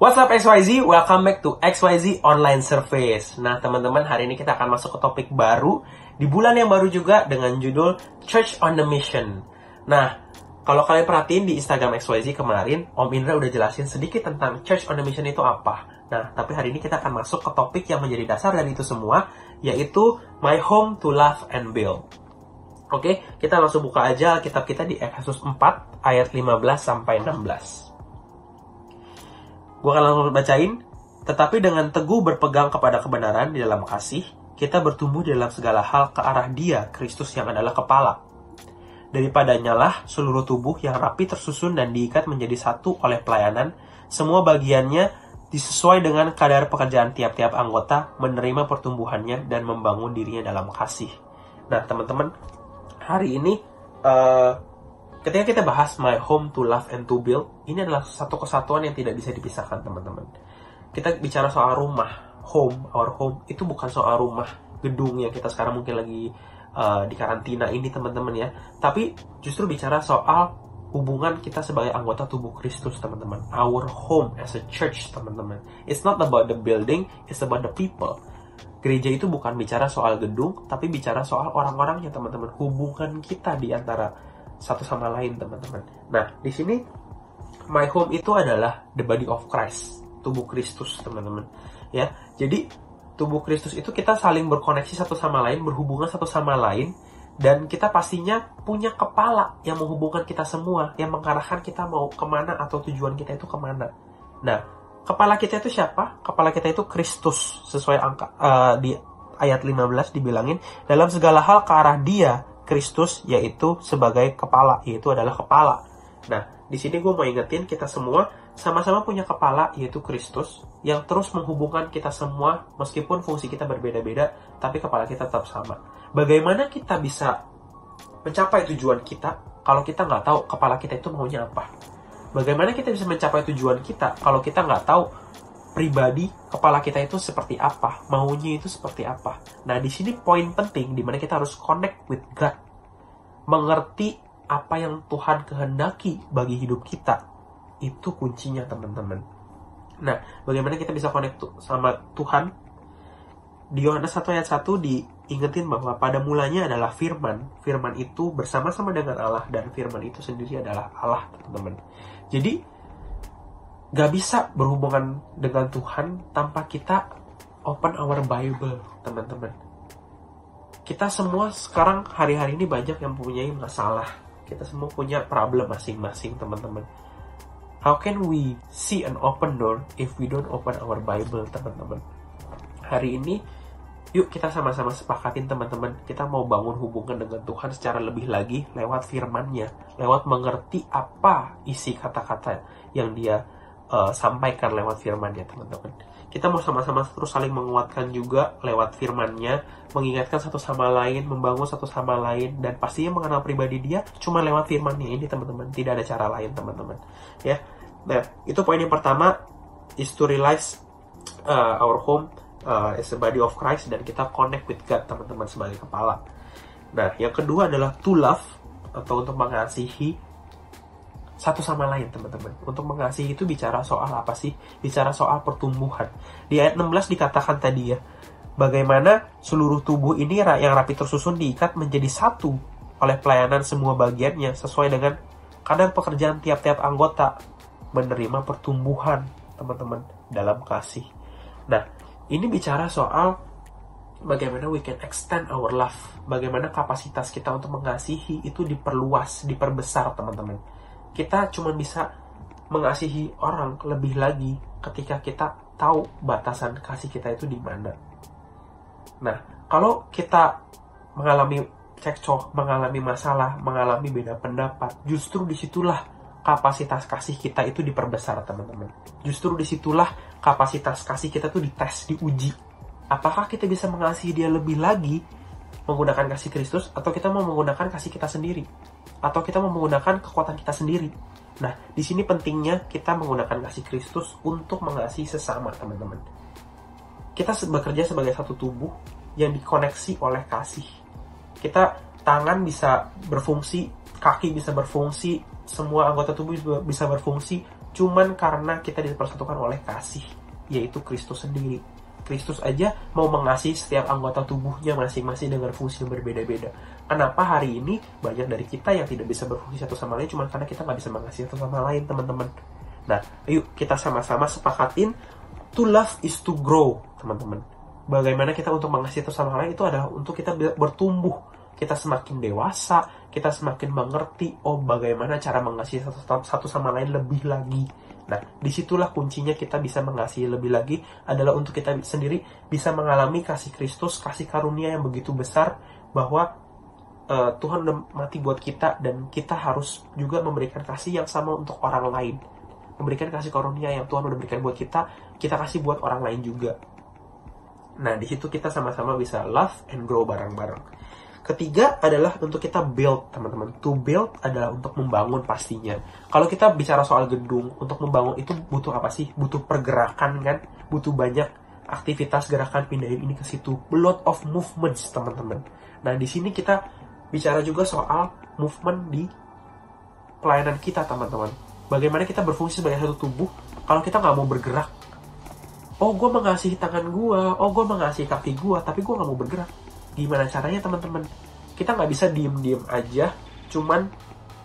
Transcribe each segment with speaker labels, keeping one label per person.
Speaker 1: What's up XYZ? Welcome back to XYZ Online Service. Nah teman-teman, hari ini kita akan masuk ke topik baru di bulan yang baru juga dengan judul Church on the Mission. Nah, kalau kalian perhatiin di Instagram XYZ kemarin, Om Indra udah jelasin sedikit tentang Church on the Mission itu apa. Nah, tapi hari ini kita akan masuk ke topik yang menjadi dasar dari itu semua, yaitu My Home to Love and Build. Oke, kita langsung buka aja kitab kita di Efesus 4 ayat 15 sampai 16. Gue akan langsung bacain. Tetapi dengan teguh berpegang kepada kebenaran di dalam kasih, kita bertumbuh dalam segala hal ke arah Dia, Kristus yang adalah kepala. Daripadanya lah seluruh tubuh yang rapi tersusun dan diikat menjadi satu oleh pelayanan, semua bagiannya disesuai dengan kadar pekerjaan tiap-tiap anggota, menerima pertumbuhannya dan membangun dirinya dalam kasih. Nah teman-teman, hari ini ketika kita bahas My Home to Love and to Build, ini adalah satu kesatuan yang tidak bisa dipisahkan teman-teman. Kita bicara soal rumah, home, our home, itu bukan soal rumah, gedung yang kita sekarang mungkin lagi di karantina ini teman-teman ya. Tapi justru bicara soal hubungan kita sebagai anggota tubuh Kristus teman-teman. Our home as a church teman-teman. It's not about the building, it's about the people. Gereja itu bukan bicara soal gedung, tapi bicara soal orang-orangnya teman-teman. Hubungan kita di antara satu sama lain teman-teman. Nah di sini my home itu adalah the body of Christ, tubuh Kristus teman-teman. Ya, jadi tubuh Kristus itu kita saling berkoneksi satu sama lain, berhubungan satu sama lain, dan kita pastinya punya kepala yang menghubungkan kita semua, yang mengarahkan kita mau kemana atau tujuan kita itu kemana. Nah kepala kita itu siapa? Kepala kita itu Kristus, sesuai angka di ayat 15 dibilangin dalam segala hal ke arah Dia, Kristus, yaitu sebagai kepala, yaitu adalah kepala. Nah, di sini gue mau ingetin kita semua sama-sama punya kepala, yaitu Kristus, yang terus menghubungkan kita semua, meskipun fungsi kita berbeda-beda, tapi kepala kita tetap sama. Bagaimana kita bisa mencapai tujuan kita kalau kita nggak tahu kepala kita itu maunya apa? Bagaimana kita bisa mencapai tujuan kita kalau kita nggak tahu pribadi kepala kita itu seperti apa, maunya itu seperti apa. Nah di sini poin penting di mana kita harus connect with God, mengerti apa yang Tuhan kehendaki bagi hidup kita, itu kuncinya teman-teman. Nah bagaimana kita bisa connect sama Tuhan? Di Yohanes 1 ayat 1 diingetin bahwa pada mulanya adalah firman, firman itu bersama-sama dengan Allah, dan firman itu sendiri adalah Allah teman-teman. Jadi gak bisa berhubungan dengan Tuhan tanpa kita open our Bible, teman-teman. Kita semua sekarang hari-hari ini banyak yang mempunyai masalah. Kita semua punya problem masing-masing, teman-teman. How can we see an open door if we don't open our Bible, teman-teman? Hari ini, yuk kita sama-sama sepakatin, teman-teman. Kita mau bangun hubungan dengan Tuhan secara lebih lagi lewat firman-Nya, lewat mengerti apa isi kata-kata yang Dia sampaikan lewat firman-Nya, teman-teman. Kita mau sama-sama terus saling menguatkan juga lewat firman-Nya, mengingatkan satu sama lain, membangun satu sama lain, dan pastinya mengenal pribadi Dia cuma lewat firman-Nya ini, teman-teman. Tidak ada cara lain, teman-teman. Ya, nah itu poin yang pertama, is to realize our home as a body of Christ, dan kita connect with God, teman-teman, sebagai kepala. Nah yang kedua adalah to love, atau untuk mengasihi satu sama lain, teman-teman. Untuk mengasihi itu bicara soal apa sih? Bicara soal pertumbuhan. Di ayat 16 dikatakan tadi ya, bagaimana seluruh tubuh ini yang rapi tersusun diikat menjadi satu oleh pelayanan semua bagiannya sesuai dengan kadar pekerjaan tiap-tiap anggota, menerima pertumbuhan, teman-teman, dalam kasih. Nah, ini bicara soal bagaimana we can extend our love. Bagaimana kapasitas kita untuk mengasihi itu diperluas, diperbesar, teman-teman. Kita cuma bisa mengasihi orang lebih lagi ketika kita tahu batasan kasih kita itu di mana. Nah, kalau kita mengalami cekcok, mengalami masalah, mengalami beda pendapat, justru disitulah kapasitas kasih kita itu diperbesar, teman-teman. Justru disitulah kapasitas kasih kita tuh dites, diuji. Apakah kita bisa mengasihi dia lebih lagi menggunakan kasih Kristus, atau kita mau menggunakan kasih kita sendiri, atau kita mau menggunakan kekuatan kita sendiri. Nah, di sini pentingnya kita menggunakan kasih Kristus untuk mengasihi sesama, teman-teman. Kita bekerja sebagai satu tubuh yang dikoneksi oleh kasih. Kita tangan bisa berfungsi, kaki bisa berfungsi, semua anggota tubuh bisa berfungsi cuman karena kita dipersatukan oleh kasih, yaitu Kristus sendiri. Kristus aja mau mengasihi setiap anggota tubuhnya masing-masing dengan fungsi yang berbeda-beda. Kenapa hari ini banyak dari kita yang tidak bisa berfungsi satu sama lain cuma karena kita nggak bisa mengasihi satu sama lain, teman-teman. Nah, yuk kita sama-sama sepakatin to love is to grow, teman-teman. Bagaimana kita untuk mengasihi satu sama lain itu adalah untuk kita bertumbuh. Kita semakin dewasa, kita semakin mengerti, bagaimana cara mengasihi satu sama lain lebih lagi. Nah, disitulah kuncinya kita bisa mengasihi lebih lagi, adalah untuk kita sendiri bisa mengalami kasih Kristus, kasih karunia yang begitu besar, bahwa Tuhan udah mati buat kita, dan kita harus juga memberikan kasih yang sama untuk orang lain. Memberikan kasih karunia yang Tuhan udah berikan buat kita kasih buat orang lain juga. Nah, di situ kita sama-sama bisa love and grow bareng-bareng. Ketiga adalah untuk kita build, teman-teman. To build adalah untuk membangun pastinya. Kalau kita bicara soal gedung, untuk membangun itu butuh apa sih? Butuh pergerakan kan? Butuh banyak aktivitas gerakan, pindahin ini ke situ. A lot of movements, teman-teman. Nah, di sini kita bicara juga soal movement di pelayanan kita, teman-teman. Bagaimana kita berfungsi sebagai satu tubuh kalau kita nggak mau bergerak. Gue mengasihi tangan gue, gue mengasihi kaki gue, tapi gue nggak mau bergerak. Gimana caranya, teman-teman? Kita nggak bisa diem-diem aja, cuman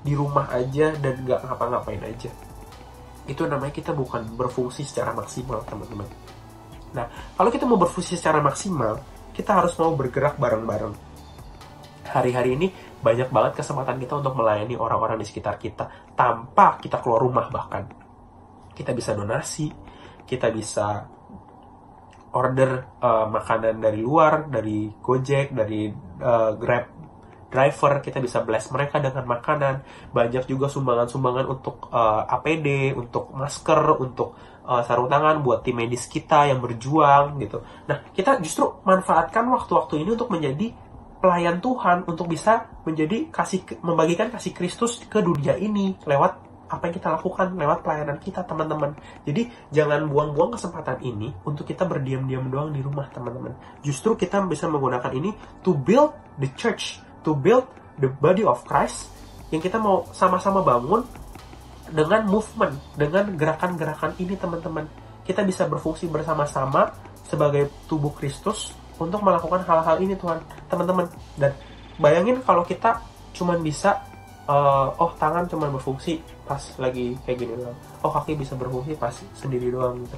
Speaker 1: di rumah aja dan nggak ngapa-ngapain aja. Itu namanya kita bukan berfungsi secara maksimal, teman-teman. Nah, kalau kita mau berfungsi secara maksimal, kita harus mau bergerak bareng-bareng. Hari-hari ini banyak banget kesempatan kita untuk melayani orang-orang di sekitar kita tanpa kita keluar rumah bahkan. Kita bisa donasi, kita bisa order makanan dari luar, dari Gojek, dari Grab driver, kita bisa bless mereka dengan makanan. Banyak juga sumbangan-sumbangan untuk APD, untuk masker, untuk sarung tangan buat tim medis kita yang berjuang gitu. Nah, kita justru manfaatkan waktu-waktu ini untuk menjadi pelayan Tuhan, untuk bisa menjadi membagikan kasih Kristus ke dunia ini lewat apa yang kita lakukan, lewat pelayanan kita, teman-teman. Jadi jangan buang-buang kesempatan ini untuk kita berdiam-diam doang di rumah, teman-teman. Justru kita bisa menggunakan ini to build the church, to build the body of Christ, yang kita mau sama-sama bangun dengan movement, dengan gerakan-gerakan ini, teman-teman. Kita bisa berfungsi bersama-sama sebagai tubuh Kristus untuk melakukan hal-hal ini, Tuhan, teman-teman. Dan bayangin kalau kita cuman bisa tangan cuma berfungsi pas lagi kayak gini doang. Kaki bisa berfungsi pas sendiri doang gitu.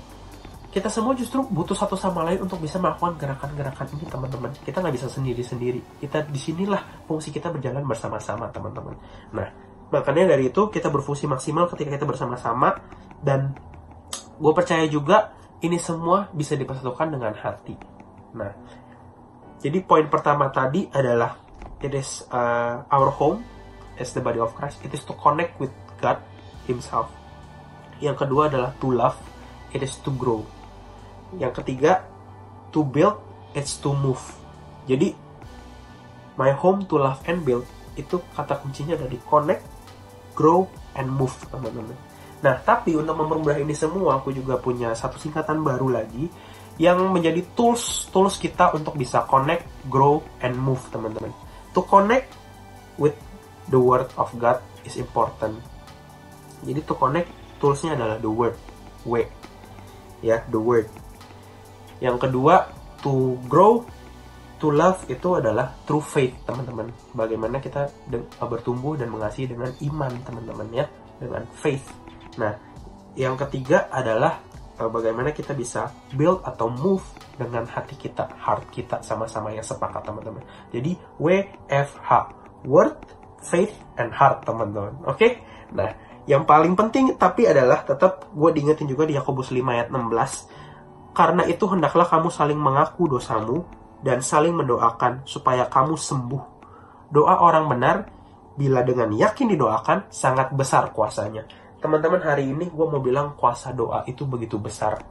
Speaker 1: Kita semua justru butuh satu sama lain untuk bisa melakukan gerakan-gerakan ini, teman-teman. Kita nggak bisa sendiri-sendiri. Kita disinilah fungsi kita berjalan bersama-sama, teman-teman. Nah, makanya dari itu kita berfungsi maksimal ketika kita bersama-sama. Dan gue percaya juga ini semua bisa dipersatukan dengan hati. Nah, jadi poin pertama tadi adalah it is our home as the body of Christ. It is to connect with God Himself. Yang kedua adalah to love. It is to grow. Yang ketiga, to build. It's to move. Jadi, my home to love and build, itu kata kuncinya dari connect, grow, and move, teman-teman. Nah, tapi untuk mempermudah ini semua, aku juga punya satu singkatan baru lagi yang menjadi tools kita untuk bisa connect, grow, and move, teman-teman. To connect with the word of God is important. Jadi to connect, toolsnya adalah the word, the word. Yang kedua, to grow, to love, itu adalah through faith, teman-teman. Bagaimana kita bertumbuh dan mengasihi dengan iman, teman-teman, ya, dengan faith. Nah, yang ketiga adalah bagaimana kita bisa build atau move dengan hati kita, heart kita, sama-sama yang sepakat, teman-teman. Jadi WFH, word, faith, and heart, teman-teman. Oke? Nah, yang paling penting tapi adalah tetap gue diingetin juga di Yakobus 5 ayat 16. Karena itu hendaklah kamu saling mengaku dosamu dan saling mendoakan supaya kamu sembuh. Doa orang benar bila dengan yakin didoakan sangat besar kuasanya. Teman-teman, hari ini gue mau bilang kuasa doa itu begitu besar.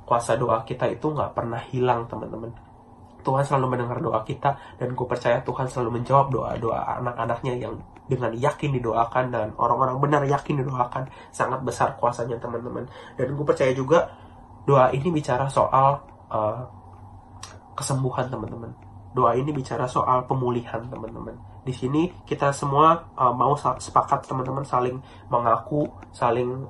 Speaker 1: Kuasa doa kita itu gak pernah hilang, teman-teman. Tuhan selalu mendengar doa kita, dan gue percaya Tuhan selalu menjawab doa-doa anak-anaknya yang dengan yakin didoakan, dan orang-orang benar yakin didoakan. Sangat besar kuasanya, teman-teman. Dan gue percaya juga doa ini bicara soal kesembuhan, teman-teman. doa ini bicara soal pemulihan, teman-teman. Di sini kita semua mau sepakat, teman-teman, saling mengaku, saling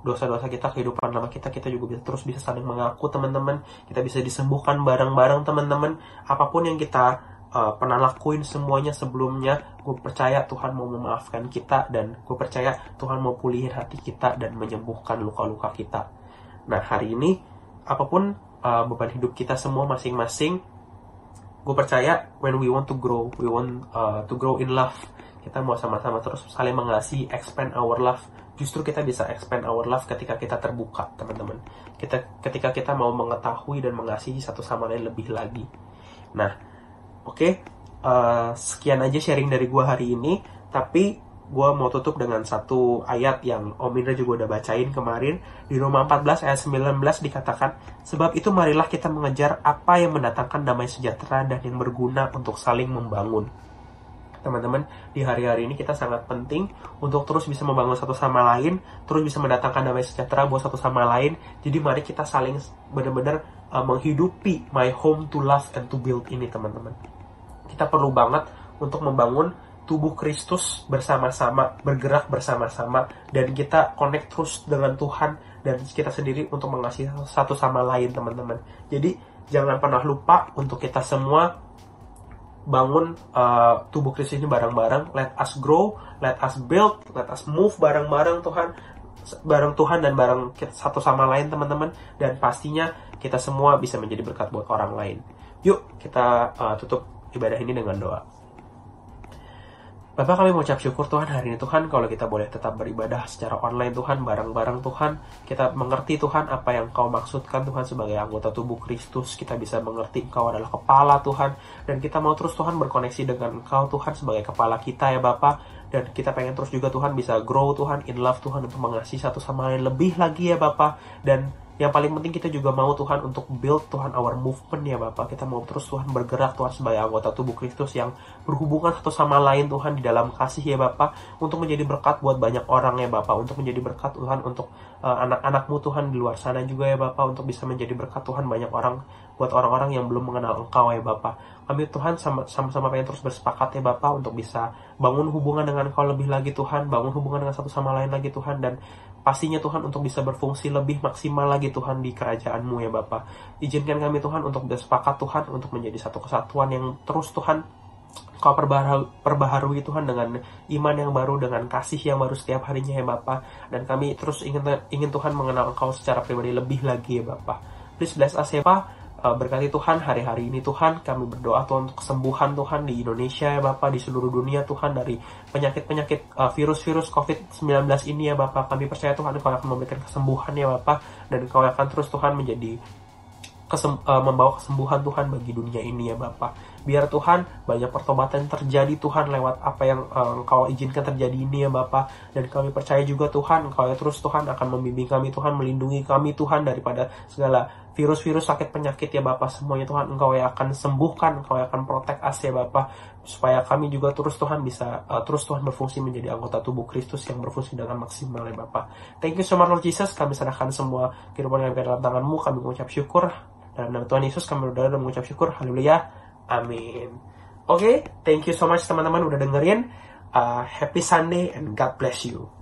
Speaker 1: dosa-dosa kita, kehidupan lama kita juga bisa saling mengaku, teman-teman. Kita bisa disembuhkan bareng-bareng, teman-teman. Apapun yang kita pernah lakuin semuanya sebelumnya, gue percaya Tuhan mau memaafkan kita, dan gue percaya Tuhan mau pulihin hati kita dan menyembuhkan luka-luka kita. Nah, hari ini apapun beban hidup kita semua masing-masing, gue percaya when we want to grow in love, kita mau sama-sama terus saling mengasihi, expand our love. Justru kita bisa expand our love ketika kita terbuka, teman-teman. Ketika kita mau mengetahui dan mengasihi satu sama lain lebih lagi. Nah, oke. Sekian aja sharing dari gue hari ini. Tapi gue mau tutup dengan satu ayat yang Om Indra juga udah bacain kemarin. Di Roma 14 ayat 19 dikatakan, sebab itu marilah kita mengejar apa yang mendatangkan damai sejahtera dan yang berguna untuk saling membangun. Teman-teman, di hari-hari ini kita sangat penting untuk terus bisa membangun satu sama lain, terus bisa mendatangkan damai sejahtera buat satu sama lain. Jadi mari kita saling benar-benar menghidupi my home to love and to build ini, teman-teman. Kita perlu banget untuk membangun tubuh Kristus bersama-sama, bergerak bersama-sama, dan kita connect terus dengan Tuhan dan kita sendiri untuk mengasihi satu sama lain, teman-teman. Jadi jangan pernah lupa untuk kita semua bangun tubuh Kristus ini bareng-bareng. Let us grow, let us build, let us move bareng-bareng bareng Tuhan dan bareng satu sama lain, teman-teman. Dan pastinya kita semua bisa menjadi berkat buat orang lain. Yuk kita tutup ibadah ini dengan doa. Bapak, kami mengucap syukur Tuhan hari ini, Tuhan, kalau kita boleh tetap beribadah secara online, Tuhan, bareng-bareng, Tuhan. Kita mengerti, Tuhan, apa yang Kau maksudkan, Tuhan, sebagai anggota tubuh Kristus. Kita bisa mengerti Engkau adalah kepala, Tuhan. Dan kita mau terus, Tuhan, berkoneksi dengan Engkau, Tuhan, sebagai kepala kita, ya Bapak. Dan kita pengen terus juga, Tuhan, bisa grow, Tuhan, in love, Tuhan, untuk mengasihi satu sama lain lebih lagi, ya Bapak. Dan yang paling penting kita juga mau, Tuhan, untuk build, Tuhan, our movement, ya Bapak. Kita mau terus, Tuhan, bergerak, Tuhan, sebagai anggota tubuh Kristus yang berhubungan satu sama lain, Tuhan, di dalam kasih, ya Bapak. Untuk menjadi berkat buat banyak orang, ya Bapak. Untuk menjadi berkat, Tuhan, untuk anak-anak-Mu, Tuhan, di luar sana juga, ya Bapak. Untuk bisa menjadi berkat, Tuhan, banyak orang, buat orang-orang yang belum mengenal Engkau, ya Bapak. Kami, Tuhan, sama-sama pengen terus bersepakat, ya Bapak, untuk bisa bangun hubungan dengan Engkau lebih lagi, Tuhan. Bangun hubungan dengan satu sama lain lagi, Tuhan. Dan pastinya, Tuhan, untuk bisa berfungsi lebih maksimal lagi, Tuhan, di kerajaan-Mu, ya Bapak. Izinkan kami, Tuhan, untuk bersepakat, Tuhan, untuk menjadi satu kesatuan yang terus, Tuhan, Kau perbaharui, Tuhan, dengan iman yang baru, dengan kasih yang baru setiap harinya, ya Bapak. Dan kami terus ingin Tuhan, mengenal Engkau secara pribadi lebih lagi, ya Bapak. Please bless us, ya Pak. Berkati Tuhan hari-hari ini, Tuhan. Kami berdoa, Tuhan, untuk kesembuhan, Tuhan, di Indonesia, ya Bapak, di seluruh dunia, Tuhan, dari penyakit-penyakit virus-virus COVID-19 ini, ya Bapak. Kami percaya, Tuhan, Engkau akan memberikan kesembuhan, ya Bapak, dan Engkau akan terus, Tuhan, menjadi membawa kesembuhan, Tuhan, bagi dunia ini, ya Bapak. Biar, Tuhan, banyak pertobatan terjadi, Tuhan, lewat apa yang Engkau izinkan terjadi ini, ya Bapak. Dan kami percaya juga, Tuhan, Engkau ya terus, Tuhan, akan membimbing kami, Tuhan, melindungi kami, Tuhan, daripada segala virus-virus, sakit, penyakit, ya Bapak. Semuanya, Tuhan, Engkau yang akan sembuhkan, Engkau yang akan protect us, ya Bapak. Supaya kami juga terus, Tuhan, bisa terus, Tuhan, berfungsi menjadi anggota tubuh Kristus yang berfungsi dengan maksimal, ya Bapak. Thank you so much, Lord Jesus. Kami serahkan semua kehidupan kami dalam tangan-Mu. Kami mengucap syukur. Dalam nama Tuhan Yesus kami berdoa dan mengucap syukur. Haleluya. Amin. Oke, thank you so much, teman-teman, udah dengerin. Happy Sunday and God bless you.